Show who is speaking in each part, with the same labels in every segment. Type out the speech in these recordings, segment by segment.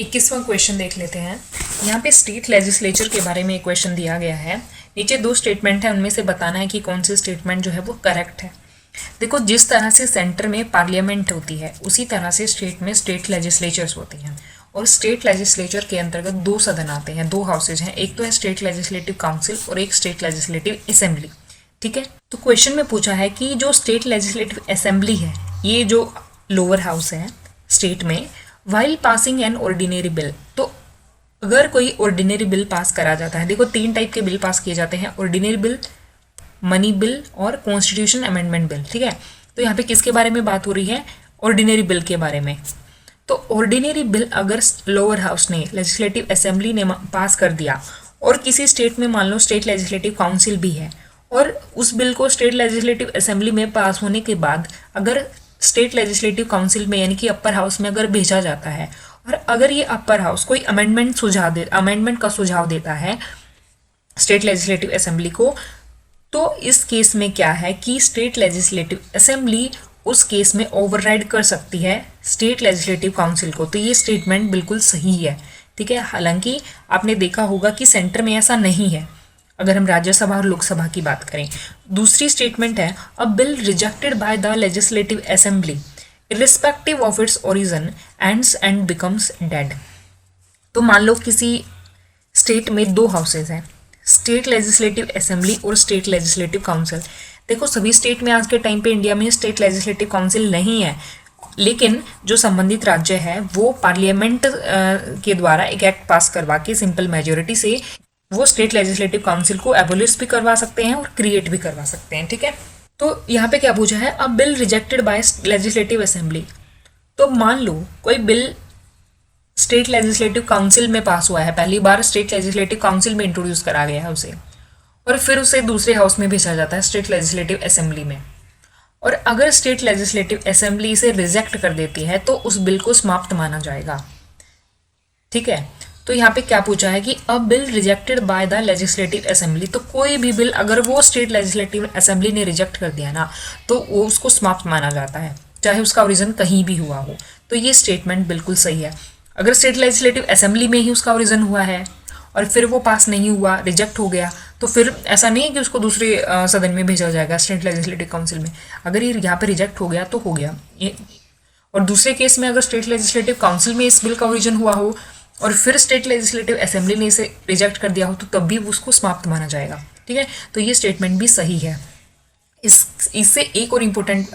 Speaker 1: 21वां question देख लेते हैं। यहाँ पे स्टेट लेजिस्लेचर के बारे में एक क्वेश्चन दिया गया है। नीचे दो स्टेटमेंट है, उनमें से बताना है कि कौन सी स्टेटमेंट जो है वो करेक्ट है। देखो, जिस तरह से सेंटर में पार्लियामेंट होती है उसी तरह से स्टेट में स्टेट लेजिस्लेचर्स होती हैं। और स्टेट लेजिस्लेचर के अंतर्गत दो सदन आते हैं, दो हाउसेज हैं। एक तो है स्टेट लेजिस्लेटिव काउंसिल और एक स्टेट लेजिस्लेटिव असेंबली। ठीक है, तो क्वेश्चन में पूछा है कि जो स्टेट लेजिस्लेटिव असेंबली है, ये जो लोअर हाउस है स्टेट में, while passing an ordinary bill, तो अगर कोई ऑर्डिनरी बिल पास करा जाता है, देखो तीन टाइप के बिल पास किए जाते हैं, ऑर्डिनरी बिल, मनी बिल और कॉन्स्टिट्यूशन अमेंडमेंट बिल। ठीक है, तो यहाँ पे किसके बारे में बात हो रही है? ऑर्डिनरी बिल के बारे में। तो ऑर्डिनरी बिल अगर लोअर हाउस ने, लेजिस्लेटिव असेंबली ने पास कर दिया और किसी स्टेट में मान लो स्टेट लेजिस्लेटिव काउंसिल भी है और उस बिल को स्टेट लेजिस्लेटिव असेंबली में पास होने के बाद अगर स्टेट लेजिस्लेटिव काउंसिल में यानी कि अपर हाउस में अगर भेजा जाता है और अगर ये अपर हाउस कोई अमेंडमेंट का सुझाव देता है स्टेट लेजिस्लेटिव असेंबली को, तो इस केस में क्या है कि स्टेट लेजिस्लेटिव असेंबली उस केस में ओवरराइड कर सकती है स्टेट लेजिस्लेटिव काउंसिल को। तो ये स्टेटमेंट बिल्कुल सही है। ठीक है, हालांकि आपने देखा होगा कि सेंटर में ऐसा नहीं है अगर हम राज्यसभा और लोकसभा की बात करें। दूसरी स्टेटमेंट है, अ bill rejected by the legislative assembly irrespective of its origin ends and becomes dead. तो मान लो किसी स्टेट में दो हाउसेज हैं, स्टेट लेजिस्लेटिव असेंबली और स्टेट लेजिस्लेटिव काउंसिल। देखो, सभी स्टेट में आज के टाइम पे इंडिया में स्टेट लेजिस्लेटिव काउंसिल नहीं है, लेकिन जो संबंधित राज्य है वो पार्लियामेंट के द्वारा एक एक्ट पास करवा के सिंपल मेजोरिटी से वो स्टेट लेजिस्लेटिव काउंसिल को एबोलिश भी करवा सकते हैं और क्रिएट भी करवा सकते हैं। ठीक है, तो यहाँ पे क्या पूछा है? अ bill rejected by legislative assembly. तो मान लो कोई बिल स्टेट लेजिस्लेटिव काउंसिल में पास हुआ है, पहली बार स्टेट लेजिस्लेटिव काउंसिल में इंट्रोड्यूस करा गया है उसे, और फिर उसे दूसरे हाउस में भेजा जाता है स्टेट लेजिस्लेटिव असेंबली में, और अगर स्टेट लेजिस्लेटिव असेंबली इसे रिजेक्ट कर देती है तो उस बिल को समाप्त माना जाएगा। ठीक है, तो यहाँ पे क्या पूछा है कि अ bill rejected by the legislative assembly. तो कोई भी बिल अगर वो स्टेट लेजिस्लेटिव असेंबली ने रिजेक्ट कर दिया ना, तो वो उसको समाप्त माना जाता है, चाहे उसका ओरिजिन कहीं भी हुआ हो। तो ये स्टेटमेंट बिल्कुल सही है। अगर स्टेट लेजिस्लेटिव असेंबली में ही उसका ओरिजिन हुआ है और फिर वो पास नहीं हुआ, रिजेक्ट हो गया, तो फिर ऐसा नहीं है कि उसको दूसरे सदन में भेजा जाएगा स्टेट लेजिस्लेटिव काउंसिल में। अगर ये यहाँ पे रिजेक्ट हो गया तो हो गया ये। और दूसरे केस में अगर स्टेट लेजिस्लेटिव काउंसिल में इस बिल का ओरिजिन हुआ हो और फिर स्टेट लेजिस्लेटिव असेंबली ने इसे रिजेक्ट कर दिया हो, तो तब भी उसको समाप्त माना जाएगा। ठीक है, तो ये स्टेटमेंट भी सही है। इससे एक और इम्पोर्टेंट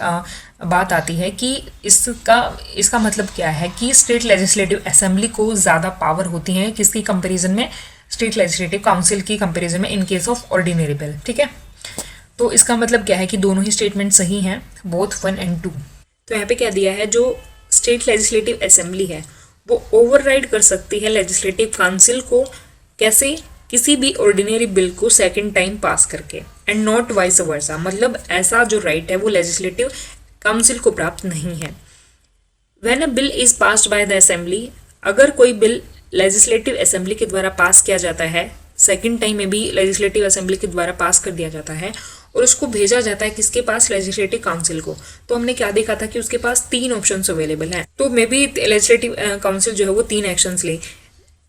Speaker 1: बात आती है कि इसका मतलब क्या है कि स्टेट लेजिस्लेटिव असेंबली को ज़्यादा पावर होती है किसकी कंपैरिजन में? स्टेट लेजिस्लेटिव काउंसिल की कंपैरिजन में in case of ordinary bill. ठीक है, तो इसका मतलब क्या है कि दोनों ही स्टेटमेंट सही हैं, बोथ 1 and 2। तो यहाँ पे क्या दिया है, जो स्टेट लेजिस्लेटिव असेंबली है वो ओवरराइड कर सकती है लेजिस्लेटिव काउंसिल को। कैसे? किसी भी ऑर्डिनरी बिल को सेकंड टाइम पास करके, एंड नॉट वाइस वर्सा। मतलब ऐसा जो राइट है वो लेजिस्लेटिव काउंसिल को प्राप्त नहीं है। When a bill is passed by the assembly, अगर कोई बिल लेजिस्लेटिव असेंबली के द्वारा पास किया जाता है, सेकंड टाइम में भी लेजिस्लेटिव असेंबली के द्वारा पास कर दिया जाता है और उसको भेजा जाता है किसके पास? लेजिस्लेटिव काउंसिल को। तो हमने क्या देखा था कि उसके पास 3 ऑप्शंस अवेलेबल हैं। तो मे बी लेजिस्लेटिव काउंसिल जो है वो 3 एक्शंस ले।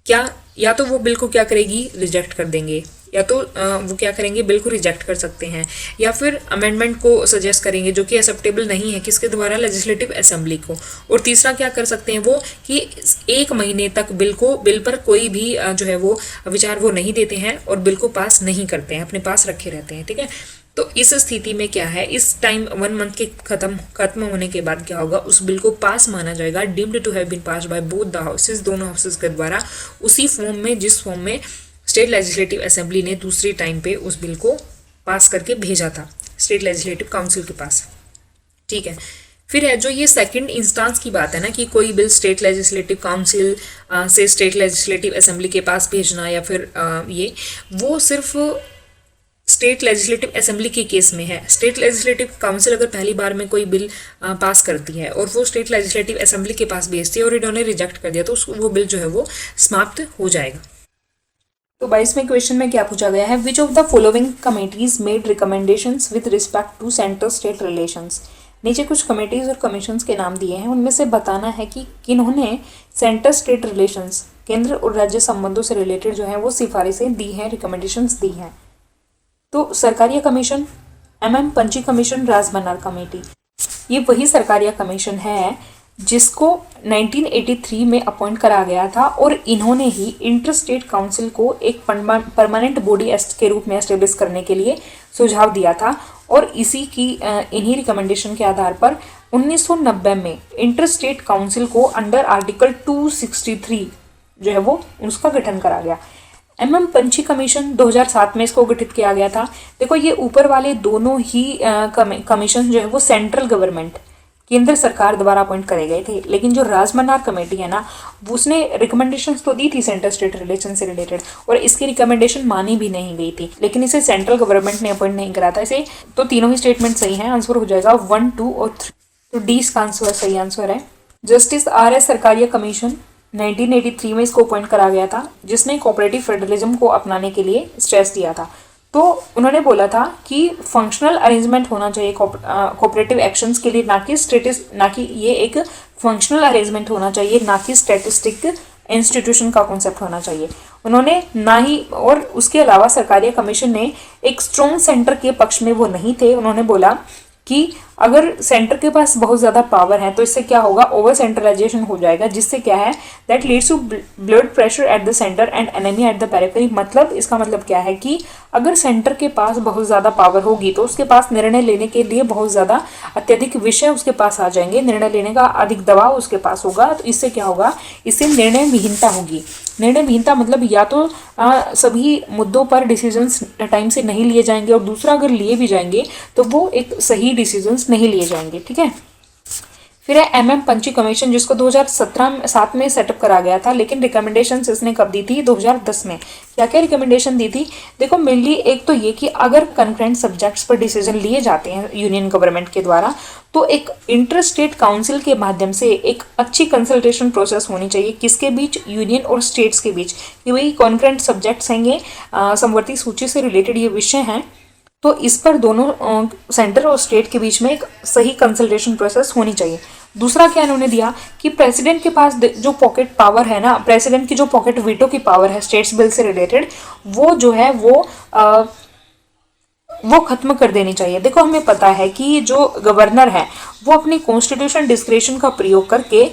Speaker 1: क्या? या तो वो बिल को क्या करेगी? रिजेक्ट कर देंगे, या तो वो क्या करेंगे? बिल को रिजेक्ट कर सकते हैं, या फिर अमेंडमेंट को सजेस्ट करेंगे जो कि एक्सेप्टेबल नहीं है किसके द्वारा? लेजिस्लेटिव असेंबली को। और तीसरा क्या कर सकते हैं वो कि 1 महीने तक बिल पर कोई भी जो है वो विचार वो नहीं देते हैं और बिल को पास नहीं करते हैं, अपने पास रखे रहते हैं। ठीक है, तो इस स्थिति में क्या है, इस टाइम 1 मंथ के खत्म होने के बाद क्या होगा? उस बिल को पास माना जाएगा, deemed to have been passed by both the houses, दोनों हाउसेस के द्वारा, उसी फॉर्म में जिस फॉर्म में स्टेट लेजिस्लेटिव असेंबली ने दूसरी टाइम पे उस बिल को पास करके भेजा था स्टेट लेजिस्लेटिव काउंसिल के पास। ठीक है, फिर है जो ये सेकंड इंस्टांस की बात है ना कि कोई बिल स्टेट लेजिस्लेटिव काउंसिल से स्टेट लेजिस्लेटिव असेंबली के पास भेजना, या फिर ये वो सिर्फ स्टेट लेजिस्लेटिव असेंबली के केस में है। स्टेट लेजिस्लेटिव काउंसिल अगर पहली बार में कोई बिल पास करती है और वो स्टेट लेजिस्लेटिव असेंबली के पास भेजती है और इन्होंने रिजेक्ट कर दिया, तो वो बिल जो है वो समाप्त हो जाएगा। तो 22वें क्वेश्चन में क्या पूछा गया है? Which of the following committees made recommendations with respect to centre state relations? नीचे कुछ कमेटीज और कमीशंस के नाम दिए हैं, उनमें से बताना है कि किन्होंने सेंटर स्टेट रिलेशंस, केंद्र और राज्य संबंधों से रिलेटेड जो है वो सिफारिशें दी हैं, रिकमेंडेशंस दी हैं। तो Sarkaria commission, MM Punchhi commission, Rajamannar committee, ये वही सरकारिया कमीशन है जिसको 1983 में अपॉइंट करा गया था और इन्होंने ही इंटर स्टेट काउंसिल को एक परमानेंट बॉडी के रूप में एस्टेब्लिश करने के लिए सुझाव दिया था और इसी की इन्हीं रिकमेंडेशन के आधार पर 1990 में इंटर स्टेट काउंसिल को अंडर आर्टिकल 263 जो है वो उसका गठन करा गया। MM पंची कमीशन 2007 में इसको गठित किया गया था। देखो ये ऊपर वाले दोनों ही कमीशन जो है वो सेंट्रल गवर्नमेंट, केंद्र सरकार द्वारा अपॉइंट करे गए थे, लेकिन जो राजमन्नार कमेटी है ना उसने रिकमेंडेशंस तो दी थी सेंटर स्टेट रिलेशन से रिलेटेड और इसकी रिकमेंडेशन मानी भी नहीं गई थी, लेकिन इसे सेंट्रल गवर्नमेंट ने अपॉइंट नहीं करा था इसे। तो तीनों ही स्टेटमेंट सही हैं, आंसर हो जाएगा 1, 2 और 3। तो डी इसका आंसर सही आंसर है। जस्टिस RS सरकारिया कमीशन 1983 में इसको अपॉइंट करा गया था, जिसने कोऑपरेटिव फेडरलिज्म को अपनाने के लिए स्ट्रेस दिया था। तो उन्होंने बोला था कि फंक्शनल अरेंजमेंट होना चाहिए कोऑपरेटिव एक्शंस के लिए, ना कि ये एक फंक्शनल अरेंजमेंट होना चाहिए, ना कि स्टैटिस्टिक इंस्टीट्यूशन का कॉन्सेप्ट होना चाहिए। उन्होंने ना ही, और उसके अलावा सरकारिया कमीशन ने एक स्ट्रॉन्ग सेंटर के पक्ष में वो नहीं थे। उन्होंने बोला कि अगर सेंटर के पास बहुत ज़्यादा पावर है तो इससे क्या होगा, ओवर सेंट्रलाइजेशन हो जाएगा, जिससे क्या है that leads to blood pressure at the centre and anaemia at the periphery. मतलब इसका मतलब क्या है कि अगर सेंटर के पास बहुत ज़्यादा पावर होगी तो उसके पास निर्णय लेने के लिए बहुत ज़्यादा अत्यधिक विषय उसके पास आ जाएंगे, निर्णय लेने का अधिक दबाव उसके पास होगा। तो इससे क्या होगा, इससे निर्णय विहीनता होगी। निर्णय विहीनता मतलब या तो सभी मुद्दों पर डिसीजंस टाइम से नहीं लिए जाएंगे और दूसरा अगर लिए भी जाएंगे तो वो एक सही डिसीजंस नहीं लिए जाएंगे। ठीक है। फिर है MM पंची कमीशन, जिसको 2007 में सेटअप करा गया था, लेकिन रिकमेंडेशंस इसने कब दी थी, 2010 में। क्या क्या रिकमेंडेशन दी थी, देखो मेनली एक तो ये कि अगर कंकरेंट सब्जेक्ट्स पर डिसीजन लिए जाते हैं यूनियन गवर्नमेंट के द्वारा तो एक इंटर स्टेट काउंसिल के माध्यम से एक अच्छी कंसल्टेशन प्रोसेस होनी चाहिए, किसके बीच, यूनियन और स्टेट्स के बीच, कि वही कंकरेंट सब्जेक्ट्स हैं, समवर्ती सूची से रिलेटेड ये विषय हैं, तो इस पर दोनों सेंटर और स्टेट के बीच में एक सही कंसल्टेशन प्रोसेस होनी चाहिए। दूसरा क्या इन्होंने दिया कि प्रेसिडेंट के पास जो पॉकेट पावर है ना, प्रेसिडेंट की जो पॉकेट वीटो की पावर है स्टेट्स बिल से रिलेटेड, वो जो है वो खत्म कर देनी चाहिए। देखो हमें पता है कि जो गवर्नर है वो अपनी कॉन्स्टिट्यूशन डिस्क्रेशन का प्रयोग करके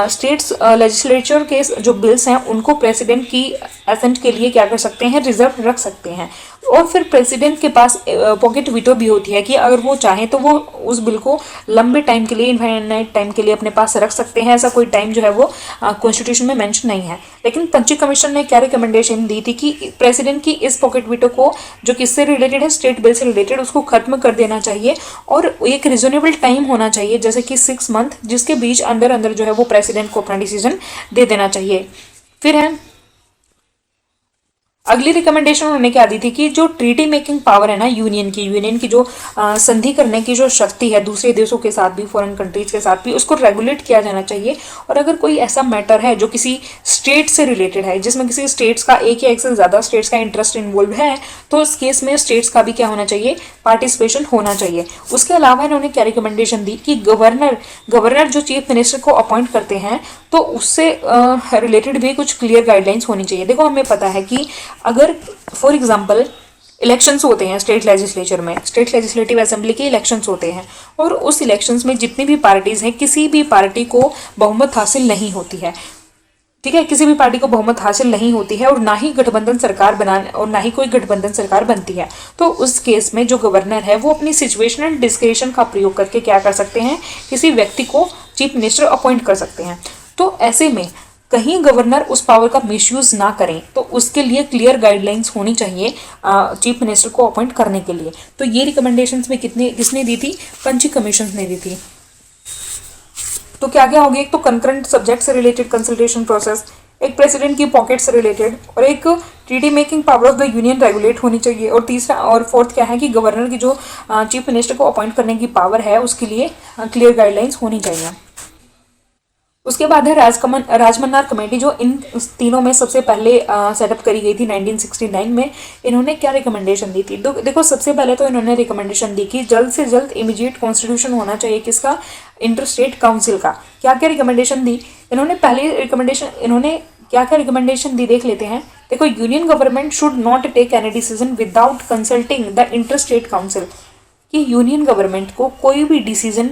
Speaker 1: स्टेट्स लेजिस्लेचर के जो बिल्स हैं उनको प्रेसिडेंट की एसेंट के लिए क्या कर सकते हैं, रिजर्व रख सकते हैं। और फिर प्रेसिडेंट के पास पॉकेट वीटो भी होती है कि अगर वो चाहे तो वो उस बिल को लंबे टाइम के लिए, इनफाइनाइट टाइम के लिए अपने पास रख सकते हैं। ऐसा कोई टाइम जो है वो कॉन्स्टिट्यूशन में मेंशन नहीं है। लेकिन पंची कमीशन ने क्या रिकमेंडेशन दी थी कि प्रेसिडेंट की इस पॉकेट वीटो को, जो किससे रिलेटेड है, स्टेट बिल से रिलेटेड, उसको खत्म कर देना चाहिए और एक रिजनेबल टाइम होना चाहिए, जैसे कि 6 मंथ, जिसके बीच अंदर अंदर जो है वो प्रेसिडेंट को अपना डिसीजन दे देना चाहिए। फिर है अगली रिकमेंडेशन उन्होंने क्या दी थी कि जो ट्रीटी मेकिंग पावर है ना यूनियन की जो संधि करने की जो शक्ति है दूसरे देशों के साथ भी, फॉरेन कंट्रीज के साथ भी, उसको रेगुलेट किया जाना चाहिए। और अगर कोई ऐसा मैटर है जो किसी स्टेट से रिलेटेड है, जिसमें किसी स्टेट्स का एक या एक से ज़्यादा स्टेट्स का इंटरेस्ट इन्वॉल्व है, तो उस केस में स्टेट्स का भी क्या होना चाहिए, पार्टिसिपेशन होना चाहिए। उसके अलावा इन्होंने क्या रिकमेंडेशन दी कि गवर्नर जो चीफ मिनिस्टर को अपॉइंट करते हैं तो उससे रिलेटेड भी कुछ क्लियर गाइडलाइंस होनी चाहिए। देखो हमें पता है कि अगर फॉर एग्जांपल इलेक्शंस होते हैं स्टेट लेजिस्लेचर में, स्टेट लेजिस्लेटिव असेंबली के इलेक्शंस होते हैं और उस इलेक्शंस में जितनी भी पार्टीज हैं, किसी भी पार्टी को बहुमत हासिल नहीं होती है। ठीक है, किसी भी पार्टी को बहुमत हासिल नहीं होती है और ना ही गठबंधन सरकार बनाने और ना ही कोई गठबंधन सरकार बनती है। तो उस केस में जो गवर्नर है वो अपनी सिचुएशनल डिस्क्रेशन का प्रयोग करके क्या कर सकते हैं, किसी व्यक्ति को चीफ मिनिस्टर अपॉइंट कर सकते हैं। तो ऐसे में कहीं गवर्नर उस पावर का मिसयूज ना करें, तो उसके लिए क्लियर गाइडलाइंस होनी चाहिए चीफ मिनिस्टर को अपॉइंट करने के लिए। तो ये रिकमेंडेशंस में किसने दी थी, पंची कमीशन ने दी थी। तो क्या क्या हो गया, एक तो कंकरेंट सब्जेक्ट से रिलेटेड कंसल्टेशन प्रोसेस, एक प्रेसिडेंट की पॉकेट से रिलेटेड, और एक treaty making power of the union regulate होनी चाहिए, और तीसरा और फोर्थ क्या है कि गवर्नर की जो चीफ मिनिस्टर को अपॉइंट करने की पावर है उसके लिए क्लियर गाइडलाइंस होनी चाहिए। उसके बाद है राजमन्नार कमेटी, जो इन तीनों में सबसे पहले सेटअप करी गई थी 1969 में। इन्होंने क्या रिकमेंडेशन दी थी? देखो सबसे पहले तो इन्होंने रिकमेंडेशन दी कि जल्द से जल्द इमीडिएट कॉन्स्टिट्यूशन होना चाहिए किसका? इंटरस्टेट काउंसिल का। क्या क्या रिकमेंडेशन दी इन्होंने? पहली रिकमेंडेशन इन्होंने क्या क्या रिकमेंडेशन दी देख लेते हैं। देखो, union government should not take any decision without consulting the interstate council, कि यूनियन गवर्नमेंट को कोई भी डिसीजन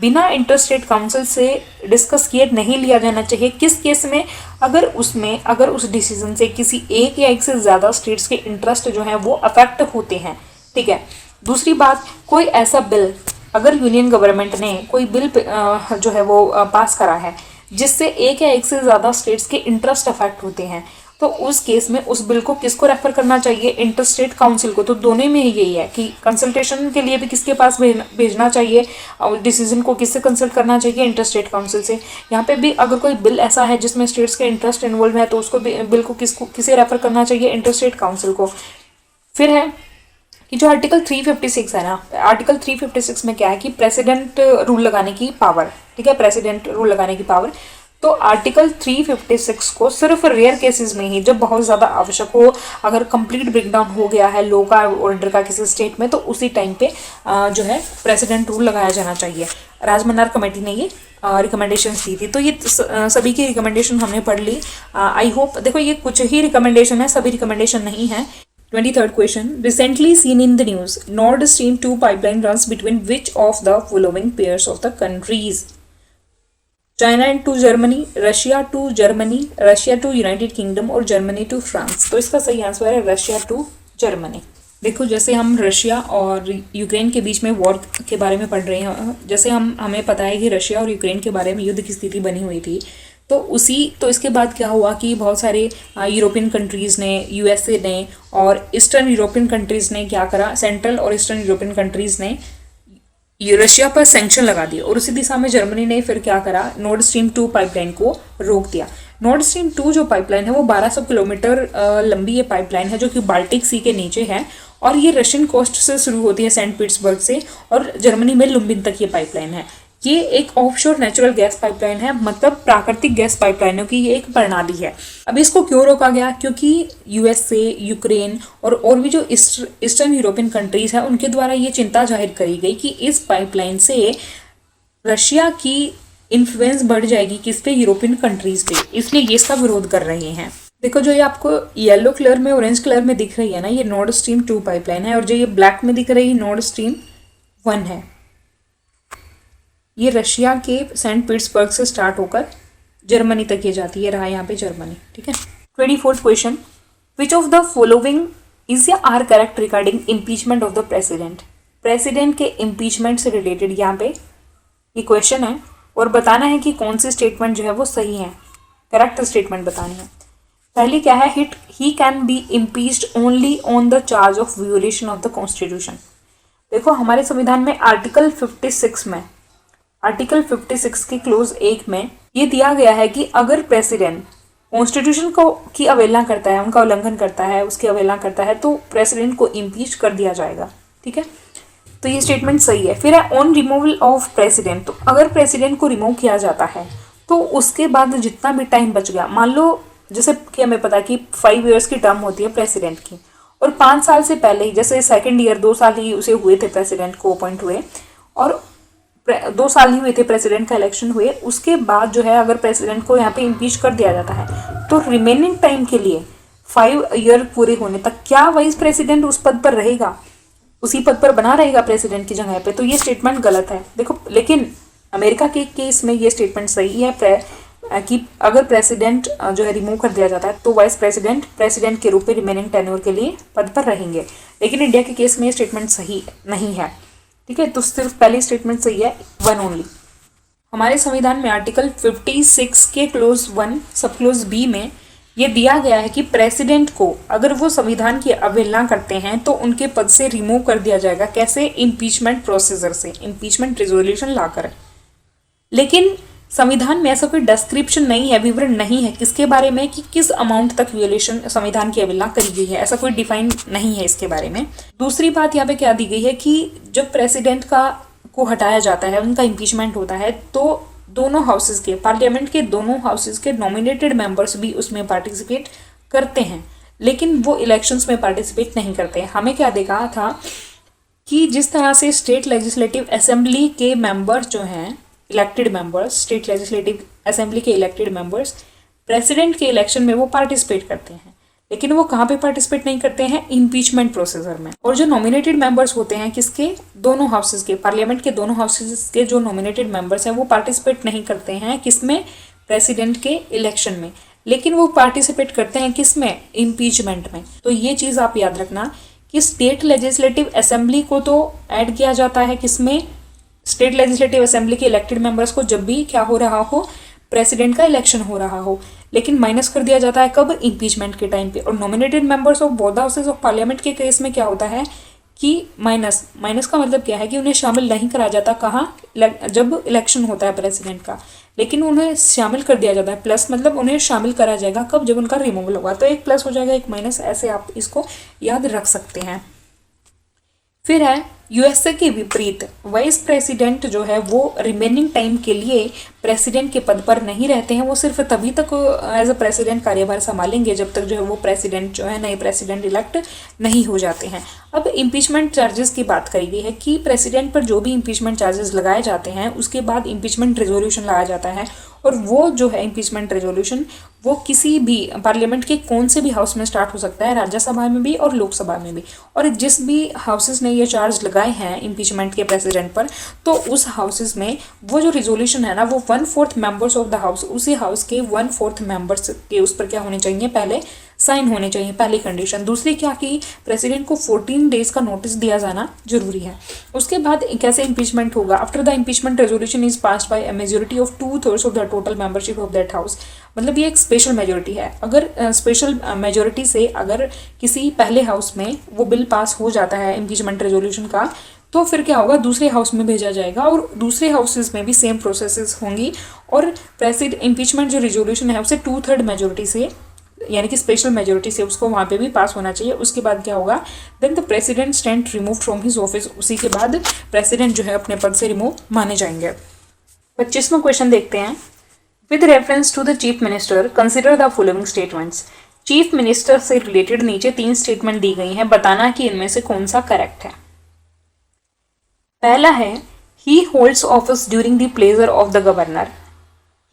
Speaker 1: बिना इंटरस्टेट काउंसिल से डिस्कस किए नहीं लिया जाना चाहिए। किस केस में? अगर उस डिसीजन से किसी एक या एक से ज़्यादा स्टेट्स के इंटरेस्ट जो हैं वो अफेक्ट होते हैं, ठीक है। दूसरी बात, कोई ऐसा बिल, अगर यूनियन गवर्नमेंट ने कोई बिल जो है वो पास करा है जिससे एक या एक से ज़्यादा स्टेट्स के इंटरेस्ट अफेक्ट होते हैं, तो उस केस में उस बिल को किसको रेफर करना चाहिए? इंटरस्टेट काउंसिल को। तो दोनों में यही है कि कंसल्टेशन के लिए भी किसके पास भेजना चाहिए और डिसीजन को किससे कंसल्ट करना चाहिए? इंटरस्टेट काउंसिल से। यहाँ पे भी अगर कोई बिल ऐसा है जिसमें स्टेट्स के इंटरेस्ट इन्वॉल्व है तो उसको बिल को किसे रेफर करना चाहिए? इंटरस्टेट काउंसिल को। फिर है कि जो आर्टिकल 356 है ना, आर्टिकल 356 में क्या है कि प्रेसिडेंट रूल लगाने की पावर, ठीक है, प्रेसिडेंट रूल लगाने की पावर। तो आर्टिकल 356 को सिर्फ रेयर केसेस में ही, जब बहुत ज़्यादा आवश्यक हो, अगर कंप्लीट ब्रेकडाउन हो गया है लॉ का, ऑर्डर का किसी स्टेट में, तो उसी टाइम पे जो है प्रेसिडेंट रूल लगाया जाना चाहिए। राजमन्नार कमेटी ने ये रिकमेंडेशंस दी थी। तो ये सभी की रिकमेंडेशन हमने पढ़ ली। आई होप, देखो ये कुछ ही रिकमेंडेशन है, सभी रिकमेंडेशन नहीं है। 23rd question. Recently seen in the news, Nord Stream 2 pipeline runs between which of the following pairs of the countries? China to Germany, Russia to Germany, Russia to United Kingdom और Germany to France। तो इसका सही answer है Russia to Germany. देखो, जैसे हम Russia और Ukraine के बीच में वॉर के बारे में पढ़ रहे हैं, जैसे हमें पता है कि रशिया और यूक्रेन के बारे में युद्ध की स्थिति बनी हुई थी, तो इसके बाद क्या हुआ कि बहुत सारे यूरोपियन कंट्रीज़ ने, यूएसए ने और ईस्टर्न यूरोपियन कंट्रीज़ ने क्या करा, सेंट्रल और ईस्टर्न यूरोपियन कंट्रीज़ ने रशिया पर सैंक्शन लगा दिए। और उसी दिशा में जर्मनी ने फिर क्या करा, नॉर्ड स्ट्रीम 2 पाइपलाइन को रोक दिया। नॉर्ड स्ट्रीम 2 जो पाइपलाइन है वो 1200 किलोमीटर लंबी ये पाइपलाइन है, जो कि बाल्टिक सी के नीचे है, और ये रशियन कोस्ट से शुरू होती है, सेंट पीटर्सबर्ग से, और जर्मनी में लुम्बिन तक ये पाइपलाइन है। ये एक ऑफशोर नेचुरल गैस पाइपलाइन है, मतलब प्राकृतिक गैस पाइपलाइनों की ये एक प्रणाली है। अब इसको क्यों रोका गया? क्योंकि यूएसए, यूक्रेन और भी जो ईस्टर्न यूरोपियन कंट्रीज हैं उनके द्वारा ये चिंता जाहिर करी गई कि इस पाइपलाइन से रशिया की इन्फ्लुएंस बढ़ जाएगी किस पे? यूरोपियन कंट्रीज पे, इसलिए ये इसका विरोध कर रहे हैं। देखो, जो ये आपको येलो कलर में, ऑरेंज कलर में दिख रही है ना, ये नॉर्ड स्ट्रीम 2 पाइपलाइन है, और जो ये ब्लैक में दिख रही है नॉर्ड स्ट्रीम 1 है। ये रशिया के सेंट पीटर्सबर्ग से स्टार्ट होकर जर्मनी तक ये जाती है, रहा यहाँ पे जर्मनी, ठीक है। 24th question, which of the following is या are correct regarding impeachment of the president? President के इम्पीचमेंट से रिलेटेड यहाँ पे ये क्वेश्चन है, और बताना है कि कौन सी स्टेटमेंट जो है वो सही है, करेक्ट स्टेटमेंट बतानी है। पहली क्या है, he can be impeached only on the charge of violation of the constitution. देखो, हमारे संविधान में आर्टिकल 56 के क्लोज 1 में ये दिया गया है कि अगर प्रेसिडेंट कॉन्स्टिट्यूशन को की अवहेलना करता है, उनका उल्लंघन करता है, उसकी अवहेलना करता है, तो प्रेसिडेंट को इम्पीच कर दिया जाएगा, ठीक है। तो ये स्टेटमेंट सही है। फिर है ऑन रिमूवल ऑफ प्रेसिडेंट, तो अगर प्रेसिडेंट को रिमूव किया जाता है तो उसके बाद जितना भी टाइम बच गया, मान लो जैसे कि हमें पता है कि 5 ईयर्स की टर्म होती है प्रेसिडेंट की, और 5 साल से पहले ही, जैसे सेकेंड ईयर 2 साल ही उसे हुए थे प्रेसिडेंट को अपॉइंट हुए, और 2 साल ही हुए थे प्रेसिडेंट का इलेक्शन हुए, उसके बाद जो है अगर प्रेसिडेंट को यहाँ पे इम्पीच कर दिया जाता है तो रिमेनिंग टाइम के लिए 5 ईयर पूरे होने तक क्या वाइस प्रेसिडेंट उस पद पर रहेगा, उसी पद पर बना रहेगा प्रेसिडेंट की जगह पे? तो ये स्टेटमेंट गलत है। देखो, लेकिन अमेरिका के केस में ये स्टेटमेंट सही है कि अगर प्रेसिडेंट जो है रिमूव कर दिया जाता है तो वाइस प्रेसिडेंट के रूप में रिमेनिंग टेन्योर के लिए पद पर रहेंगे। लेकिन इंडिया के केस में ये स्टेटमेंट सही नहीं है, ठीक है। तो सिर्फ पहली स्टेटमेंट सही है, 1 ओनली। हमारे संविधान में आर्टिकल 56 के क्लोज 1 सब क्लोज बी में ये दिया गया है कि प्रेसिडेंट को अगर वो संविधान की अवहेलना करते हैं तो उनके पद से रिमूव कर दिया जाएगा। कैसे? इम्पीचमेंट प्रोसीजर से, इम्पीचमेंट रेजोल्यूशन लाकर। लेकिन संविधान में ऐसा कोई डिस्क्रिप्शन नहीं है, विवरण नहीं है किसके बारे में कि किस अमाउंट तक वियोलेशन संविधान की अवहेलना करी गई है, ऐसा कोई डिफाइन नहीं है इसके बारे में। दूसरी बात यहाँ पे क्या दी गई है कि जब प्रेसिडेंट को हटाया जाता है, उनका इम्पीचमेंट होता है, तो दोनों हाउसेज के, पार्लियामेंट के दोनों हाउसेज के नॉमिनेटेड मेंबर्स भी उसमें पार्टिसिपेट करते हैं, लेकिन वो इलेक्शंस में पार्टिसिपेट नहीं करते हैं। हमें क्या देखा था कि जिस तरह से स्टेट लेजिस्लेटिव असेंबली के मेंबर्स जो हैं, elected members, state legislative assembly के इलेक्टेड मेंबर्स प्रेसिडेंट के इलेक्शन में वो पार्टिसिपेट करते हैं, लेकिन वो कहाँ पे पार्टिसिपेट नहीं करते हैं, इम्पीचमेंट प्रोसीजर में। और जो नॉमिनेटेड मेंबर्स होते हैं किसके, दोनों हाउसेज के, पार्लियामेंट के दोनों हाउसेज के जो नॉमिनेटेड मेंबर्स हैं वो पार्टिसिपेट नहीं करते हैं किसमें, प्रेसिडेंट के इलेक्शन में, लेकिन वो पार्टिसिपेट करते हैं किसमें, इम्पीचमेंट में। तो ये चीज़ आप याद रखना कि स्टेट लेजिस्लेटिव असेंबली को तो ऐड किया जाता है किसमें, स्टेट लेजिस्लेटिव असेंबली के इलेक्टेड मेंबर्स को जब भी क्या हो रहा हो, प्रेसिडेंट का इलेक्शन हो रहा हो, लेकिन माइनस कर दिया जाता है कब, इम्पीचमेंट के टाइम पे। और nominated members of both houses of parliament के केस में क्या होता है कि माइनस का मतलब क्या है कि उन्हें शामिल नहीं करा जाता कहाँ, जब इलेक्शन होता है प्रेसिडेंट का, लेकिन उन्हें शामिल कर दिया जाता है। प्लस मतलब उन्हें शामिल करा जाएगा कब, जब उनका रिमूवल होगा। तो एक प्लस हो जाएगा, एक माइनस, ऐसे आप इसको याद रख सकते हैं। फिर है यूएसए के विपरीत वाइस प्रेसिडेंट जो है वो रिमेनिंग टाइम के लिए प्रेसिडेंट के पद पर नहीं रहते हैं, वो सिर्फ तभी तक एज अ प्रेसिडेंट कार्यभार संभालेंगे जब तक जो है वो प्रेसिडेंट जो है नए प्रेसिडेंट इलेक्ट नहीं हो जाते हैं। अब इम्पीचमेंट चार्जेस की बात करी गई है कि प्रेसिडेंट पर जो भी इम्पीचमेंट चार्जेस लगाए जाते हैं उसके बाद इम्पीचमेंट रेजोल्यूशन लाया जाता है, और वो जो है इम्पीचमेंट रेजोल्यूशन वो किसी भी पार्लियामेंट के कौन से भी हाउस में स्टार्ट हो सकता है, राज्यसभा में भी और लोकसभा में भी। और जिस भी हाउसेस ने ये चार्ज लगाए हैं इम्पीचमेंट के प्रेसिडेंट पर, तो उस हाउसेस में वो जो रिजोल्यूशन है ना वो 1/4 मेंबर्स ऑफ द हाउस, उसी हाउस के 1/4 मेंबर्स के उस पर क्या होने चाहिए, पहले साइन होने चाहिए, पहली कंडीशन। दूसरी क्या कि प्रेसिडेंट को 14 डेज का नोटिस दिया जाना जरूरी है। उसके बाद कैसे इम्पीचमेंट होगा, after the impeachment resolution is passed by a majority of 2/3 of the total membership of that house. मतलब ये एक स्पेशल मेजोरिटी है। अगर स्पेशल मेजोरिटी से अगर किसी पहले हाउस में वो बिल पास हो जाता है इम्पीचमेंट रेजोल्यूशन का, तो फिर क्या होगा, दूसरे हाउस में भेजा जाएगा और दूसरे हाउसेस में भी सेम प्रोसेसेस होंगी, और प्रेसिडेंट इम्पीचमेंट जो रेजोल्यूशन है उसे 2/3 मेजोरिटी से, यानी कि स्पेशल मेजोरिटी से उसको वहाँ पे भी पास होना चाहिए। उसके बाद क्या होगा, then the president stand remove from his office. उसी के बाद प्रेसिडेंट जो है अपने पद से रिमूव माने जाएंगे। 25वां क्वेश्चन देखते हैं। With reference to the chief minister consider the following statements. Chief minister से रिलेटेड नीचे 3 स्टेटमेंट दी गई हैं, बताना कि इनमें से कौन सा करेक्ट है। पहला है he holds office during the pleasure of the governor.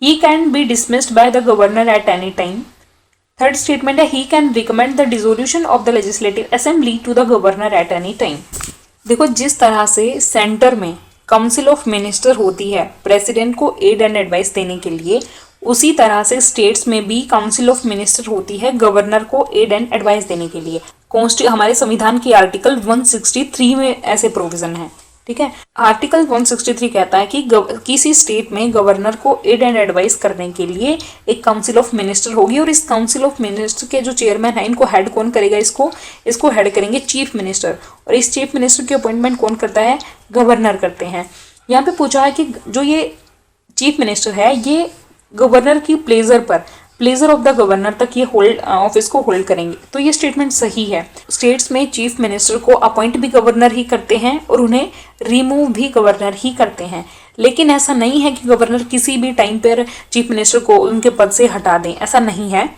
Speaker 1: He can be dismissed by the governor at any time. Third statement है he can recommend the dissolution of the legislative assembly to the governor at any time. देखो, जिस तरह से centre में council of minister होती है president को add and advice देने के लिए, उसी तरह से स्टेट्स में भी काउंसिल ऑफ मिनिस्टर होती है गवर्नर को एड एंड एडवाइस देने के लिए। हमारे संविधान के आर्टिकल 163 में ऐसे प्रोविजन है। ठीक है, आर्टिकल 163 कहता है कि किसी स्टेट में गवर्नर को एड एंड एडवाइस करने के लिए एक काउंसिल ऑफ मिनिस्टर होगी, और इस काउंसिल ऑफ मिनिस्टर के जो चेयरमैन है इनको हेड कौन करेगा, इसको हेड करेंगे चीफ मिनिस्टर। और इस चीफ मिनिस्टर की अपॉइंटमेंट कौन करता है, गवर्नर करते हैं। यहाँ पे पूछा है कि जो ये चीफ मिनिस्टर है ये गवर्नर की प्लेजर ऑफ द गवर्नर तक ये ऑफिस को होल्ड करेंगे। तो ये स्टेटमेंट सही है। स्टेट्स में चीफ मिनिस्टर को अपॉइंट भी गवर्नर ही करते हैं और उन्हें रिमूव भी गवर्नर ही करते हैं, लेकिन ऐसा नहीं है कि गवर्नर किसी भी टाइम पर चीफ मिनिस्टर को उनके पद से हटा दें, ऐसा नहीं है।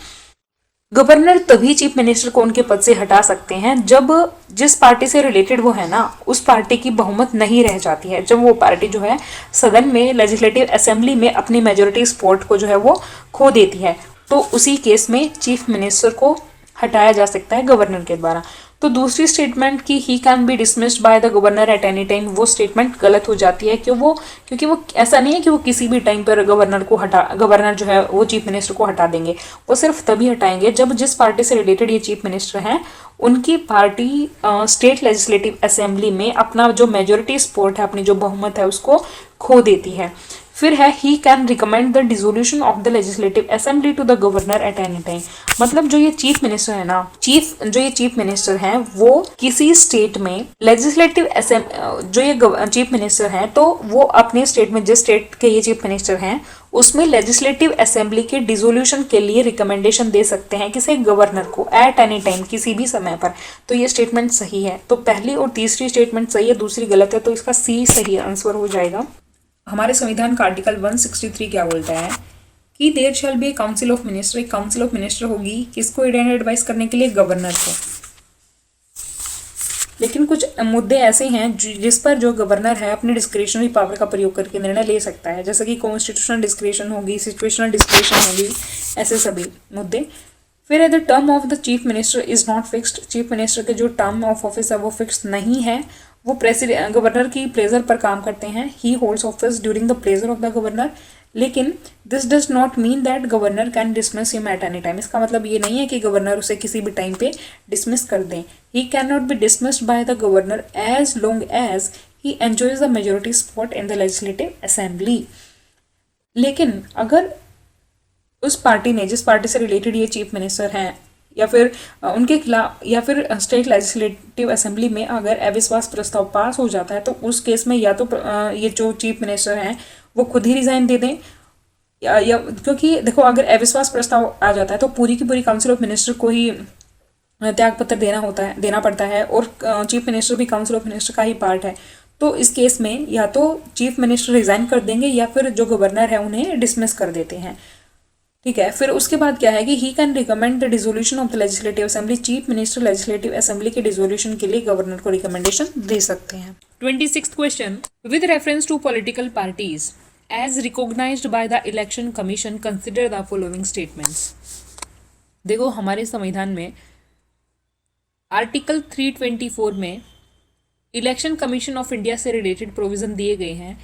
Speaker 1: गवर्नर तभी चीफ मिनिस्टर को उनके पद से हटा सकते हैं जब जिस पार्टी से रिलेटेड वो है ना उस पार्टी की बहुमत नहीं रह जाती है, जब वो पार्टी जो है सदन में लेजिस्लेटिव असेंबली में अपनी मेजोरिटी सपोर्ट को जो है वो खो देती है, तो उसी केस में चीफ मिनिस्टर को हटाया जा सकता है गवर्नर के द्वारा। तो दूसरी स्टेटमेंट की ही can be dismissed by the governor at any time, वो स्टेटमेंट गलत हो जाती है क्योंकि वो ऐसा नहीं है कि वो किसी भी टाइम पर गवर्नर जो है वो चीफ मिनिस्टर को हटा देंगे। वो सिर्फ तभी हटाएंगे जब जिस पार्टी से रिलेटेड ये चीफ मिनिस्टर हैं उनकी पार्टी स्टेट लेजिस्लेटिव असेंबली में अपना जो मेजोरिटी सपोर्ट है, अपनी जो बहुमत है उसको खो देती है। फिर है he can recommend the dissolution of the legislative assembly to the governor at any time. मतलब जो ये चीफ मिनिस्टर है ना, जो ये चीफ मिनिस्टर हैं वो किसी स्टेट में लेजिस्लेटिव जो ये चीफ मिनिस्टर हैं तो वो अपने स्टेट में, जिस स्टेट के ये चीफ मिनिस्टर हैं उसमें लेजिस्लेटिव असेंबली के डिसोल्यूशन के लिए रिकमेंडेशन दे सकते हैं किसी गवर्नर को एट एनी टाइम, किसी भी समय पर। तो ये स्टेटमेंट सही है। तो पहली और तीसरी स्टेटमेंट सही है, दूसरी गलत है, तो इसका सी सही आंसर हो जाएगा। हमारे संविधान का आर्टिकल 163 क्या बोलता है कि there shall be a council of minister. एक काउंसिल ऑफ मिनिस्टर होगी, किसको एडवाइस करने के लिए? गवर्नर को। लेकिन कुछ मुद्दे ऐसे हैं जिस पर जो गवर्नर है अपने डिस्क्रिशनरी पावर का प्रयोग करके निर्णय ले सकता है, जैसे कि कॉन्स्टिट्यूशनल डिस्क्रिशन होगी, सिचुएशनल डिस्क्रिशन होगी, ऐसे सभी मुद्दे। फिर the term of the chief minister is not fixed. Chief minister के जो टर्म ऑफ ऑफिस है वो फिक्स नहीं है, वो प्रेसिडेंट गवर्नर की प्लेजर पर काम करते हैं। He holds office during the pleasure of the governor. लेकिन this does not mean that governor can dismiss him at any time. इसका मतलब ये नहीं है कि गवर्नर उसे किसी भी टाइम पे डिसमिस कर दें। He cannot be dismissed by the governor as long as he enjoys the majority support in the legislative assembly. लेकिन अगर उस पार्टी ने, जिस पार्टी से रिलेटेड ये चीफ मिनिस्टर हैं, या फिर उनके खिलाफ, या फिर स्टेट लेजिस्लेटिव असेंबली में अगर अविश्वास प्रस्ताव पास हो जाता है, तो उस केस में या तो ये जो चीफ मिनिस्टर हैं वो खुद ही रिजाइन दे दें, या क्योंकि देखो अगर अविश्वास प्रस्ताव आ जाता है तो पूरी की पूरी काउंसिल ऑफ मिनिस्टर को ही त्यागपत्र देना पड़ता है, और चीफ मिनिस्टर भी काउंसिल ऑफ मिनिस्टर का ही पार्ट है। तो इस केस में या तो चीफ मिनिस्टर रिजाइन कर देंगे या फिर जो गवर्नर है उन्हें डिसमिस कर देते हैं। ठीक है, फिर उसके बाद क्या है कि he can recommend the dissolution of the legislative assembly. Chief minister legislative assembly के डिसोल्यूशन के लिए गवर्नर को रिकमेंडेशन दे सकते हैं। 26th question, with reference to political parties as recognised by the election commission consider the following statements. देखो हमारे संविधान में आर्टिकल 324 में इलेक्शन कमीशन ऑफ इंडिया से रिलेटेड प्रोविजन दिए गए हैं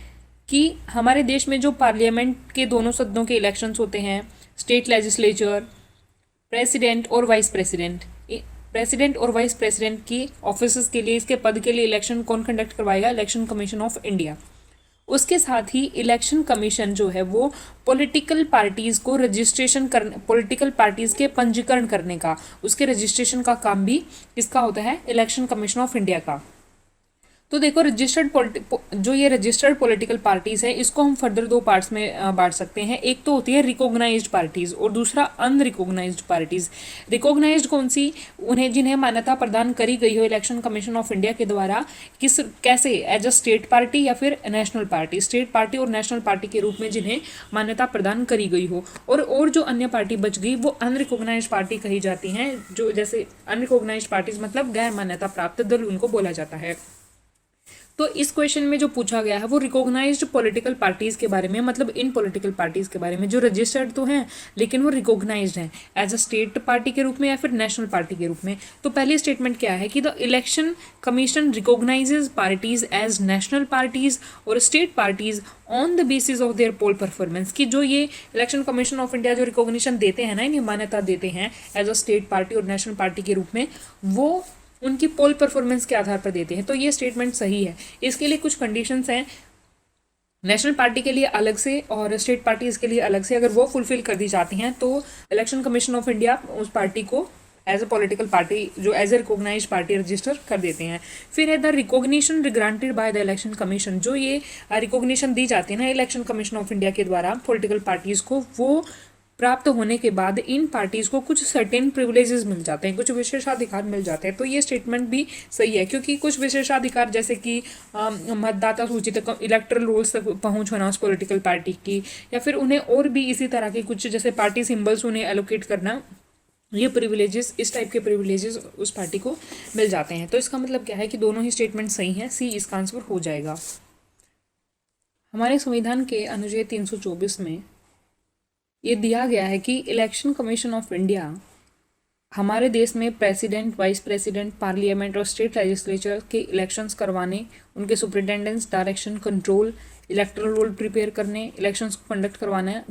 Speaker 1: कि हमारे देश में जो पार्लियामेंट के दोनों सदनों के इलेक्शंस होते हैं, स्टेट लेजिस्लेचर, प्रेसिडेंट और वाइस प्रेसिडेंट, प्रेसिडेंट और वाइस प्रेसिडेंट की ऑफिसेस के लिए, इसके पद के लिए इलेक्शन कौन कंडक्ट करवाएगा? Election commission of India. उसके साथ ही इलेक्शन कमीशन जो है वो पॉलिटिकल पार्टीज को रजिस्ट्रेशन करने, पॉलिटिकल पार्टीज के पंजीकरण करने का, उसके रजिस्ट्रेशन का काम भी किसका होता है? इलेक्शन कमीशन ऑफ इंडिया का। तो देखो जो ये रजिस्टर्ड पॉलिटिकल पार्टीज है, इसको हम फर्दर दो पार्ट्स में बांट सकते हैं। एक तो होती है रिकॉग्नाइज्ड पार्टीज और दूसरा अनरिकॉग्नाइज्ड पार्टीज। रिकॉग्नाइज्ड कौन सी? उन्हें जिन्हें मान्यता प्रदान करी गई हो इलेक्शन कमीशन ऑफ इंडिया के द्वारा, कैसे? एज अ स्टेट पार्टी या फिर नेशनल पार्टी। स्टेट पार्टी और नेशनल पार्टी के रूप में जिन्हें मान्यता प्रदान करी गई हो। और जो अन्य पार्टी बच गई वो अनरिकॉग्नाइज्ड पार्टी कही जाती हैं, जो जैसे अनरिकॉग्नाइज्ड पार्टीज मतलब गैर मान्यता प्राप्त दल उनको बोला जाता है। तो इस क्वेश्चन में जो पूछा गया है वो रिकॉग्नाइज्ड पॉलिटिकल पार्टीज के बारे में, मतलब इन पॉलिटिकल पार्टीज के बारे में जो रजिस्टर्ड तो हैं लेकिन वो रिकॉग्नाइज्ड हैं एज अ स्टेट पार्टी के रूप में या फिर नेशनल पार्टी के रूप में। तो पहली स्टेटमेंट क्या है कि the election commission recognizes parties as national parties और state parties on the basis of their poll performance. कि जो ये इलेक्शन कमीशन ऑफ इंडिया जो रिकॉग्निशन देते हैं ना, इन्हें मान्यता देते हैं एज अ स्टेट पार्टी और नेशनल पार्टी के रूप में, वो उनकी पोल परफॉर्मेंस के आधार पर देते हैं। तो ये स्टेटमेंट सही है। इसके लिए कुछ कंडीशंस हैं, नेशनल पार्टी के लिए अलग से और स्टेट पार्टीज के लिए अलग से। अगर वो फुलफिल कर दी जाती हैं तो इलेक्शन कमीशन ऑफ इंडिया उस पार्टी को एज अ पॉलिटिकल पार्टी, जो as a recognised party, register कर देते हैं। फिर है the recognition granted by the election commission. जो ये रिकॉग्निशन दी जाती है ना इलेक्शन कमीशन ऑफ इंडिया के द्वारा पॉलिटिकल पार्टीज को, वो प्राप्त होने के बाद इन पार्टीज को कुछ सर्टेन प्रिविलेजेस मिल जाते हैं, कुछ विशेषाधिकार मिल जाते हैं। तो ये स्टेटमेंट भी सही है, क्योंकि कुछ विशेषाधिकार जैसे कि मतदाता सूची तक, इलेक्टरल रोल्स तक पहुंच होना उस पॉलिटिकल पार्टी की, या फिर उन्हें और भी इसी तरह के कुछ जैसे पार्टी सिंबल्स उन्हें एलोकेट करना, ये प्रिविलेजेस, इस टाइप के प्रिविलेजेस उस पार्टी को मिल जाते हैं। तो इसका मतलब क्या है कि दोनों ही स्टेटमेंट सही हैं, सी इसका आंसर हो जाएगा। हमारे संविधान के अनुच्छेद 324 में ये दिया गया है कि इलेक्शन कमीशन ऑफ इंडिया हमारे देश में प्रेसिडेंट, वाइस प्रेसिडेंट, पार्लियामेंट और स्टेट लेजिस्लेचर के इलेक्शंस करवाने, उनके superintendence, direction, control, electoral roll prepare करने, इलेक्शंस को कंडक्ट करवाने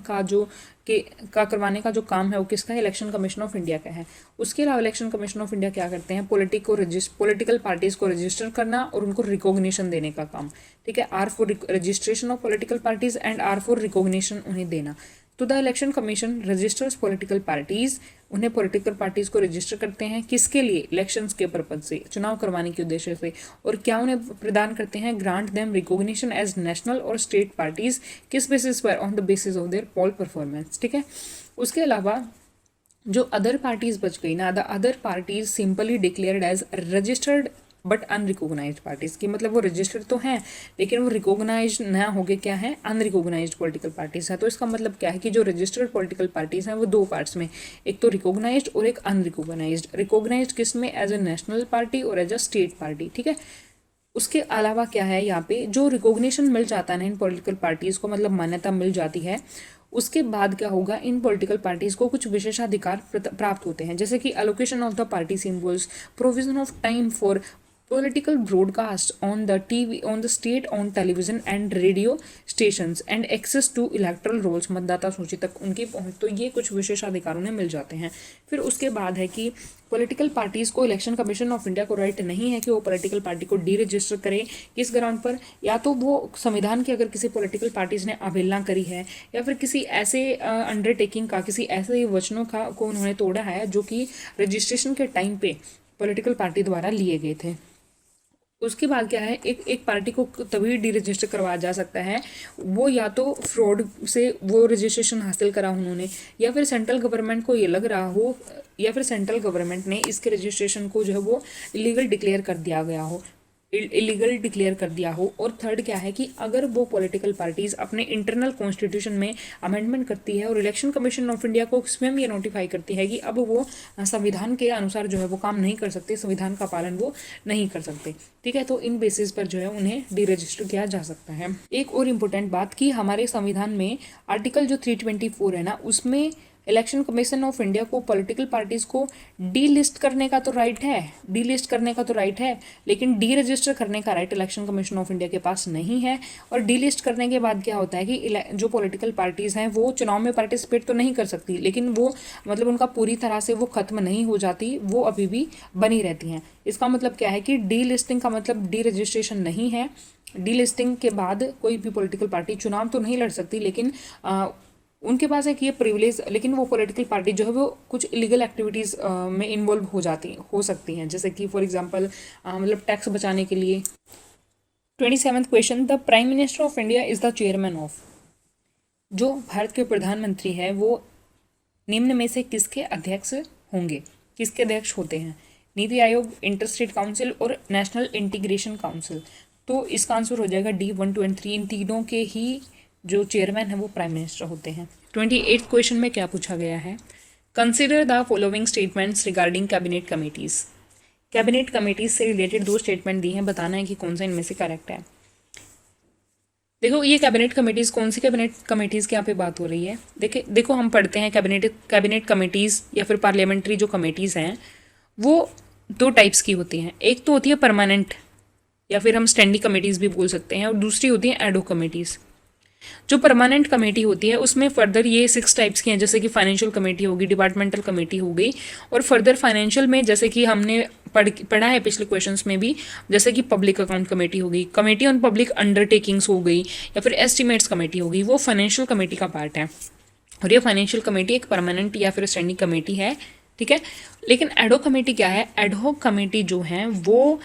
Speaker 1: का जो काम है वो किसका है? इलेक्शन कमीशन ऑफ इंडिया का है। उसके अलावा इलेक्शन कमीशन ऑफ इंडिया क्या करते हैं? पॉलिटिकल पार्टीज को रजिस्टर करना और उनको रिकॉग्निशन देने का काम। ठीक है, are for registration of political parties and are for recognition उन्हें देना। तो the election commission registers political parties, उन्हें पॉलिटिकल पार्टीज को रजिस्टर करते हैं किसके लिए? इलेक्शंस के पर्पज से, चुनाव करवाने के उद्देश्य से। और क्या उन्हें प्रदान करते हैं? Grant them recognition as national और स्टेट पार्टीज। किस बेसिस पर? On the basis of their poll performance. ठीक है, उसके अलावा जो अदर पार्टीज बच गई ना, the other parties simply declared as registered but unrecognised parties की, मतलब वो रजिस्टर्ड तो हैं लेकिन वो रिकॉग्नाइज ना होके क्या है, अनरिकॉग्नाइज्ड पॉलिटिकल पार्टीज है। तो इसका मतलब क्या है कि जो रजिस्टर्ड पॉलिटिकल पार्टीज हैं वो दो पार्ट्स में, एक तो रिकॉग्नाइज्ड और एक अनरिकॉग्नाइज्ड। रिकॉग्नाइज्ड किस में, एज ए नेशनल पार्टी और एज अ स्टेट पार्टी, ठीक है। उसके अलावा क्या है, यहाँ पे जो रिकॉग्निशन मिल जाता है ना इन पॉलिटिकल पार्टीज को, मतलब मान्यता मिल जाती है, उसके बाद क्या होगा, इन पॉलिटिकल पार्टीज को कुछ विशेषाधिकार प्राप्त होते हैं, जैसे कि allocation of the party symbols, provision of time for political broadcast on the TV, on the state on television and radio stations and access to electoral rolls, मतदाता सूची तक उनकी पहुंच, तो ये कुछ विशेषाधिकार उन्हें मिल जाते हैं। फिर उसके बाद है कि पॉलिटिकल पार्टीज़ को इलेक्शन कमीशन ऑफ इंडिया को राइट नहीं है कि वो पॉलिटिकल पार्टी को डी रजिस्टर करे। किस ग्राउंड पर, या तो वो संविधान की अगर किसी पॉलिटिकल पार्टीज़ ने अवहेलना करी है, या फिर किसी ऐसे अंडरटेकिंग का, किसी ऐसे वचनों का को उन्होंने तोड़ा है जो कि रजिस्ट्रेशन के टाइम पे पॉलिटिकल पार्टी द्वारा लिए गए थे। उसके बाद क्या है, एक पार्टी को तभी डी रजिस्टर करवाया जा सकता है, वो या तो फ्रॉड से वो रजिस्ट्रेशन हासिल करा उन्होंने, या फिर सेंट्रल गवर्नमेंट को ये लग रहा हो, या फिर सेंट्रल गवर्नमेंट ने इसके रजिस्ट्रेशन को जो है वो इलीगल डिक्लेयर कर दिया गया हो, इलीगल डिक्लेयर कर दिया हो। और थर्ड क्या है कि अगर वो पॉलिटिकल पार्टीज अपने इंटरनल कॉन्स्टिट्यूशन में अमेंडमेंट करती है और इलेक्शन कमीशन ऑफ इंडिया को स्वयं ये नोटिफाई करती है कि अब वो संविधान के अनुसार जो है वो काम नहीं कर सकते, संविधान का पालन वो नहीं कर सकते, ठीक है। तो इन बेसिस पर जो है उन्हें डी रजिस्टर किया जा सकता है। एक और इम्पोर्टेंट बात कि हमारे संविधान में आर्टिकल जो 324 है ना, उसमें इलेक्शन कमीशन ऑफ इंडिया को पॉलिटिकल पार्टीज को डी लिस्ट करने का तो राइट है, डी लिस्ट करने का तो राइट है, लेकिन डी रजिस्टर करने का right election commission of India के पास नहीं है। और डी लिस्ट करने के बाद क्या होता है कि जो पॉलिटिकल पार्टीज हैं वो चुनाव में पार्टिसिपेट तो नहीं कर सकती, लेकिन वो मतलब उनका पूरी तरह से वो खत्म नहीं हो जाती, वो अभी भी बनी रहती हैं। इसका मतलब क्या है कि डी लिस्टिंग का मतलब डी रजिस्ट्रेशन नहीं है। डी लिस्टिंग के बाद कोई भी पॉलिटिकल पार्टी चुनाव तो नहीं लड़ सकती, लेकिन उनके पास एक ये प्रिविलेज, लेकिन वो पॉलिटिकल पार्टी जो है वो कुछ इलीगल एक्टिविटीज़ में इन्वॉल्व हो सकती हैं, जैसे कि फॉर एग्जांपल मतलब टैक्स बचाने के लिए। 27वां question, the prime minister of India is the chairman of, जो भारत के प्रधानमंत्री हैं वो निम्न में से किसके अध्यक्ष होंगे, किसके अध्यक्ष होते हैं, NITI Aayog, inter state council और नेशनल इंटीग्रेशन काउंसिल। तो इसका आंसर हो जाएगा डी 1, 2 और 3, इन तीनों के ही जो चेयरमैन है वो प्राइम मिनिस्टर होते हैं। 28 क्वेश्चन में क्या पूछा गया है, consider the following statements regarding cabinet committees. Cabinet committees से रिलेटेड दो स्टेटमेंट दी हैं, बताना है कि कौन सा इनमें से करेक्ट है। देखो ये कैबिनेट कमेटीज, कौन सी कैबिनेट कमेटीज की यहाँ पे बात हो रही है। देखो हम पढ़ते हैं कैबिनेट कमेटीज या फिर पार्लियामेंट्री जो कमेटीज हैं वो दो टाइप्स की होती हैं। एक तो होती है परमानेंट या फिर हम स्टैंडिंग कमेटीज भी बोल सकते हैं, और दूसरी होती है एडहॉक कमेटीज। जो परमानेंट कमेटी होती है उसमें फर्दर ये 6 टाइप्स की हैं, जैसे कि फाइनेंशियल कमेटी होगी, डिपार्टमेंटल कमेटी हो गई, और फर्दर फाइनेंशियल में जैसे कि हमने पढ़ा है पिछले क्वेश्चंस में भी, जैसे कि पब्लिक अकाउंट कमेटी होगी, कमेटी ऑन पब्लिक अंडरटेकिंग्स हो गई, या फिर एस्टिमेट्स कमेटी होगी, वो फाइनेंशियल कमेटी का पार्ट है। और ये फाइनेंशियल कमेटी एक परमानेंट या फिर स्टैंडिंग कमेटी है, ठीक है। लेकिन एडहॉक कमेटी क्या है, एडहॉक कमेटी जो है वो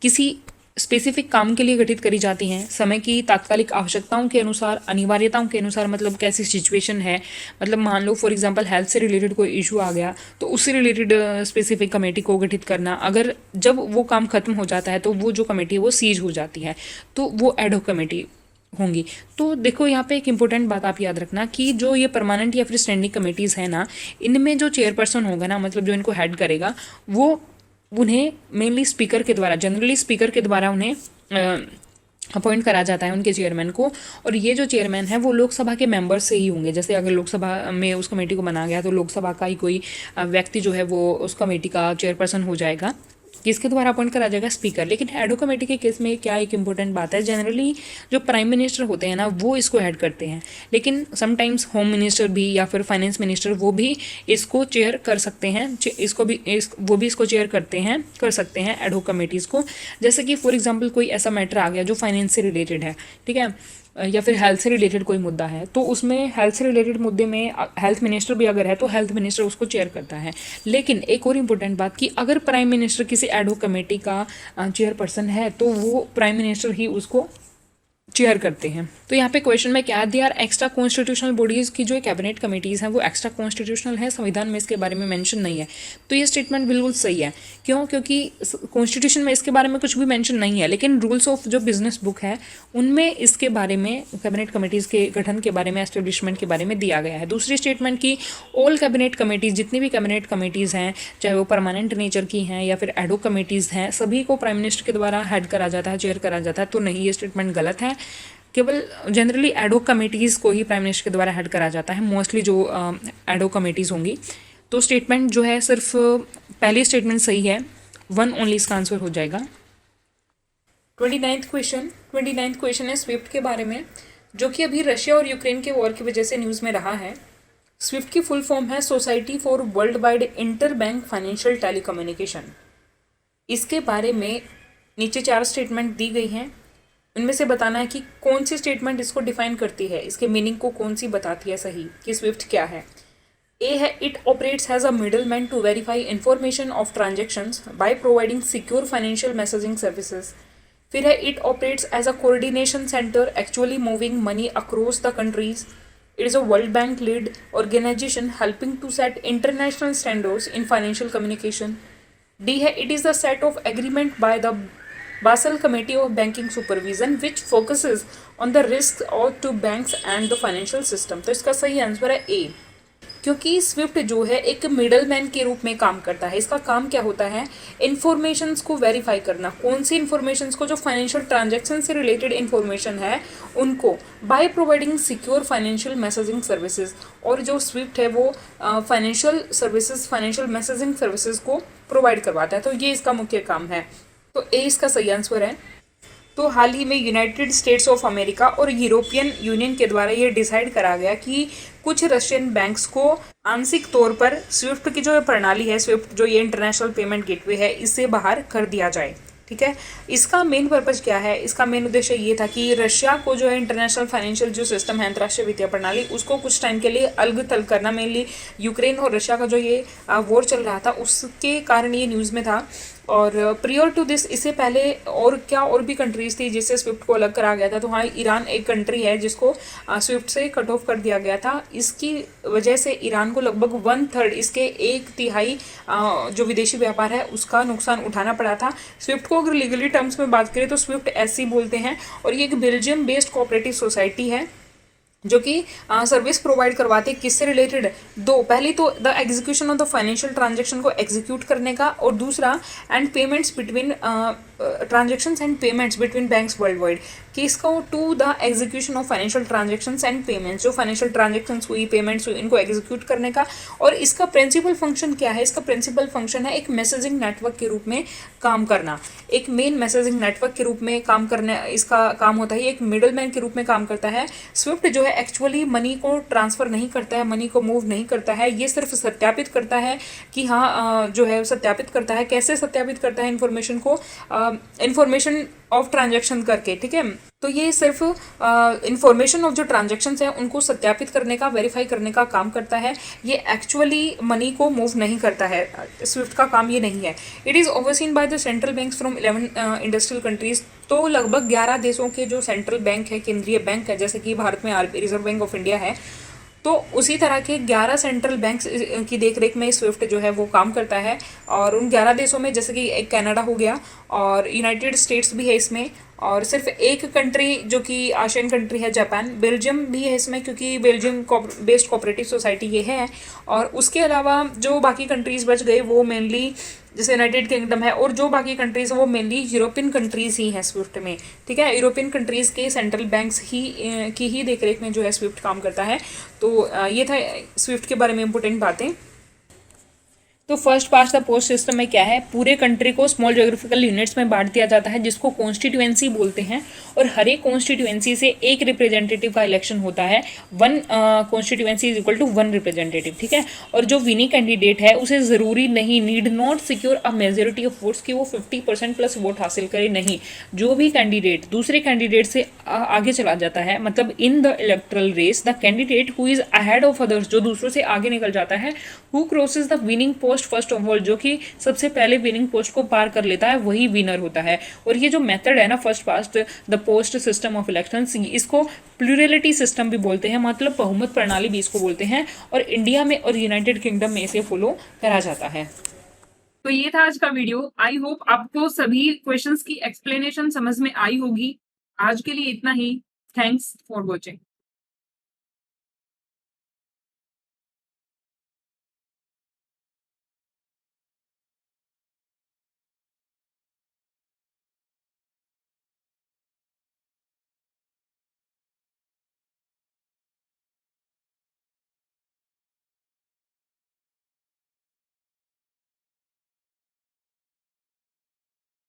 Speaker 1: किसी स्पेसिफिक काम के लिए गठित करी जाती हैं, समय की तात्कालिक आवश्यकताओं के अनुसार, अनिवार्यताओं के अनुसार, मतलब कैसी सिचुएशन है, मतलब मान लो फॉर एग्जांपल हेल्थ से रिलेटेड कोई इशू आ गया तो उससे रिलेटेड स्पेसिफिक कमेटी को गठित करना। अगर जब वो काम खत्म हो जाता है तो वो जो कमेटी है वो सीज हो जाती है, तो वो एडहॉक कमेटी होंगी। तो देखो यहाँ पे एक इंपॉर्टेंट बात आप याद रखना कि जो ये परमानेंट या फिर स्टैंडिंग कमेटीज़ है ना, इनमें जो चेयरपर्सन होगा ना, मतलब जो इनको हेड करेगा, वो उन्हें मेनली स्पीकर के द्वारा, जनरली स्पीकर के द्वारा उन्हें अपॉइंट करा जाता है उनके चेयरमैन को। और ये जो चेयरमैन है वो लोकसभा के मेंबर्स से ही होंगे। जैसे अगर लोकसभा में उस कमेटी को बनाया गया तो लोकसभा का ही कोई व्यक्ति जो है वो उस कमेटी का चेयरपर्सन हो जाएगा, किसके द्वारा अपॉइंट करा जाएगा, स्पीकर। लेकिन एडहॉक कमेटी के केस में क्या एक इंपॉर्टेंट बात है, जनरली जो प्राइम मिनिस्टर होते हैं ना वो इसको हेड करते हैं, लेकिन समटाइम्स होम मिनिस्टर भी या फिर फाइनेंस मिनिस्टर वो भी इसको चेयर कर सकते हैं, वो भी इसको चेयर कर सकते हैं एडहॉक कमेटीज़ को। जैसे कि फॉर एग्जाम्पल कोई ऐसा मैटर आ गया जो फाइनेंस से रिलेटेड है, ठीक है, या फिर हेल्थ से रिलेटेड कोई मुद्दा है, तो उसमें हेल्थ से रिलेटेड मुद्दे में हेल्थ मिनिस्टर भी अगर है तो हेल्थ मिनिस्टर उसको चेयर करता है। लेकिन एक और इम्पोर्टेंट बात कि अगर प्राइम मिनिस्टर किसी एडहॉक कमेटी का चेयरपर्सन है तो वो प्राइम मिनिस्टर ही उसको चेयर करते हैं। तो यहाँ पे क्वेश्चन में क्या दिया, एक्स्ट्रा कॉन्स्टिट्यूशनल बॉडीज की जो कैबिनेट कमेटीज़ हैं वो एक्स्ट्रा कॉन्स्टिट्यूशनल है, संविधान में इसके बारे में मेंशन नहीं है। तो ये स्टेटमेंट बिल्कुल सही है। क्यों? क्योंकि कॉन्स्टिट्यूशन में इसके बारे में कुछ भी मेंशन नहीं है, लेकिन रूल्स ऑफ जो बिजनेस बुक है उनमें इसके बारे में कैबिनेट कमेटीज़ के गठन के बारे में, एस्टेब्लिशमेंट के बारे में दिया गया है। दूसरी स्टेटमेंट की ऑल कैबिनेट कमेटीज़, जितनी भी कैबिनेट कमेटीज़ हैं, चाहे वो परमानेंट नेचर की हैं या फिर एडोक कमेटीज़ हैं, सभी को प्राइम मिनिस्टर के द्वारा हेड करा जाता है, चेयर करा जाता है। तो नहीं, ये स्टेटमेंट गलत है। केवल जनरली एडोक कमेटीज़ को ही प्राइम मिनिस्टर के द्वारा हेड करा जाता है, मोस्टली जो एडोक कमेटीज़ होंगी। तो स्टेटमेंट जो है सिर्फ पहली स्टेटमेंट सही है, 1 ओनली इसका आंसर हो जाएगा। 29th क्वेश्चन है स्विफ्ट के बारे में, जो कि अभी रशिया और यूक्रेन के वॉर की वजह से न्यूज़ में रहा है। स्विफ्ट की फुल फॉर्म है society for world wide inter bank financial telecommunication. इसके बारे में नीचे 4 स्टेटमेंट दी गई हैं, उनमें से बताना है कि कौन सी स्टेटमेंट इसको डिफाइन करती है, इसके मीनिंग को कौन सी बताती है सही कि स्विफ्ट क्या है। ए है, it operates has a middle man to verify information of transactions by providing secure financial messaging services. फिर है, it operates as a coordination centre actually moving money across the countries. It is a World Bank lead organisation helping to set international standards in financial communication. D है, it is the set of agreement by the Basel Committee of Banking Supervision which focuses on the risks owed to banks and the financial system। तो इसका सही answer है ए, क्योंकि Swift जो है एक middle man के रूप में काम करता है। इसका काम क्या होता है, इन्फॉर्मेशंस को वेरीफाई करना। कौन सी इन्फॉर्मेशंस को, जो फाइनेंशियल ट्रांजैक्शन से रिलेटेड इन्फॉर्मेशन है उनको, bye providing secure financial messaging services. और जो स्विफ्ट है वो financial services, financial messaging services को प्रोवाइड करवाता है। तो ये इसका मुख्य काम है, तो ए इसका सही आंसर है। तो हाल ही में यूनाइटेड स्टेट्स ऑफ अमेरिका और यूरोपियन यूनियन के द्वारा ये डिसाइड करा गया कि कुछ रशियन बैंक्स को आंशिक तौर पर स्विफ्ट की जो प्रणाली है, स्विफ्ट जो ये इंटरनेशनल पेमेंट गेटवे है, इससे बाहर कर दिया जाए। ठीक है, इसका मेन पर्पज़ क्या है, इसका मेन उद्देश्य ये था कि रशिया को जो है इंटरनेशनल फाइनेंशियल जो सिस्टम है, अंतर्राष्ट्रीय वित्तीय प्रणाली, उसको कुछ टाइम के लिए अलग थलग करना। मेनली यूक्रेन और रशिया का जो ये वॉर चल रहा था उसके कारण ये न्यूज़ में था। और प्रियर टू दिस, इससे पहले और भी कंट्रीज थी जिससे स्विफ्ट को अलग करा गया था। तो हाँ, ईरान एक कंट्री है जिसको स्विफ्ट से कट ऑफ कर दिया गया था। इसकी वजह से ईरान को लगभग 1/3, इसके 1/3 जो विदेशी व्यापार है उसका नुकसान उठाना पड़ा था। स्विफ्ट को अगर लीगली टर्म्स में बात करें तो स्विफ्ट एससी बोलते हैं, और ये एक बेल्जियम बेस्ड कोऑपरेटिव सोसाइटी है जो कि सर्विस प्रोवाइड करवाते हैं। किससे रिलेटेड, दो, पहली तो the execution of the financial transaction को एग्जीक्यूट करने का, और दूसरा and payments between transactions and payments between banks worldwide, कि इसको to the execution of financial transactions and payments, जो फाइनेंशियल ट्रांजैक्शंस हुई, पेमेंट्स हुई, इनको एग्जीक्यूट करने का। और इसका प्रिंसिपल फंक्शन क्या है, इसका प्रिंसिपल फंक्शन है एक मैसेजिंग नेटवर्क के रूप में काम करना, एक मेन मैसेजिंग नेटवर्क के रूप में काम करने इसका काम होता है। एक मिडल मैन के रूप में काम करता है। स्विफ्ट जो है एक्चुअली मनी को ट्रांसफ़र नहीं करता है, मनी को मूव नहीं करता है, ये सिर्फ सत्यापित करता है कि हाँ जो है सत्यापित करता है। कैसे सत्यापित करता है, इन्फॉर्मेशन को, इन्फॉर्मेशन ऑफ ट्रांजैक्शन करके। ठीक है, तो ये सिर्फ इन्फॉर्मेशन ऑफ जो ट्रांजैक्शन है उनको सत्यापित करने का, वेरीफाई करने का काम करता है। ये एक्चुअली मनी को मूव नहीं करता है, स्विफ्ट का काम ये नहीं है। It is overseen by the central banks from 11 industrial countries. तो लगभग 11 देशों के जो सेंट्रल बैंक है, केंद्रीय बैंक है, जैसे कि भारत में RBI, reserve bank of India है, तो उसी तरह के 11 सेंट्रल बैंक्स की देखरेख में स्विफ्ट जो है वो काम करता है। और उन 11 देशों में जैसे कि एक कनाडा हो गया और यूनाइटेड स्टेट्स भी है इसमें, और सिर्फ एक कंट्री जो कि आशियन कंट्री है जापान, बेल्जियम भी है इसमें क्योंकि बेल्जियम बेस्ड कोऑपरेटिव सोसाइटी ये है। और उसके अलावा जो बाकी कंट्रीज़ बच गए वो मेनली जैसे यूनाइटेड किंगडम है, और जो बाकी कंट्रीज़ है वो मेनली यूरोपियन कंट्रीज़ ही हैं स्विफ्ट में। ठीक है, यूरोपियन कंट्रीज़ के सेंट्रल बैंक्स की ही देखरेख में जो है स्विफ्ट काम करता है। तो ये था स्विफ्ट के बारे में इंपॉर्टेंट बातें। तो first past the post system में क्या है, पूरे कंट्री को स्मॉल ज्योग्राफिकल यूनिट्स में बांट दिया जाता है जिसको कॉन्स्टिट्यूएंसी बोलते हैं, और हर एक कॉन्स्टिट्यूएंसी से एक रिप्रेजेंटेटिव का इलेक्शन होता है। 1 constituency is equal to 1 representative. ठीक है, और जो विनिंग कैंडिडेट है उसे ज़रूरी नहीं, need not secure a majority of votes कि वो 50% प्लस वोट हासिल करे, नहीं। जो भी कैंडिडेट दूसरे कैंडिडेट से आगे चला जाता है, मतलब in the electoral race the candidate who is ahead of others, जो दूसरों से आगे निकल जाता है, who crosses the winning post post first of all, जो कि सबसे पहले विनिंग पोस्ट को पार कर लेता है वही विनर होता है। और ये जो मेथड है ना, first past the post system of elections, इसको प्लूरलिटी सिस्टम भी बोलते हैं, मतलब बहुमत प्रणाली भी इसको बोलते हैं, और इंडिया में और यूनाइटेड किंगडम में इसे फॉलो करा जाता है। तो ये था आज का वीडियो। आई होप आपको सभी क्वेश्चंस की एक्सप्लेनेशन समझ में आई होगी। आज के लिए इतना ही। Thanks for watching.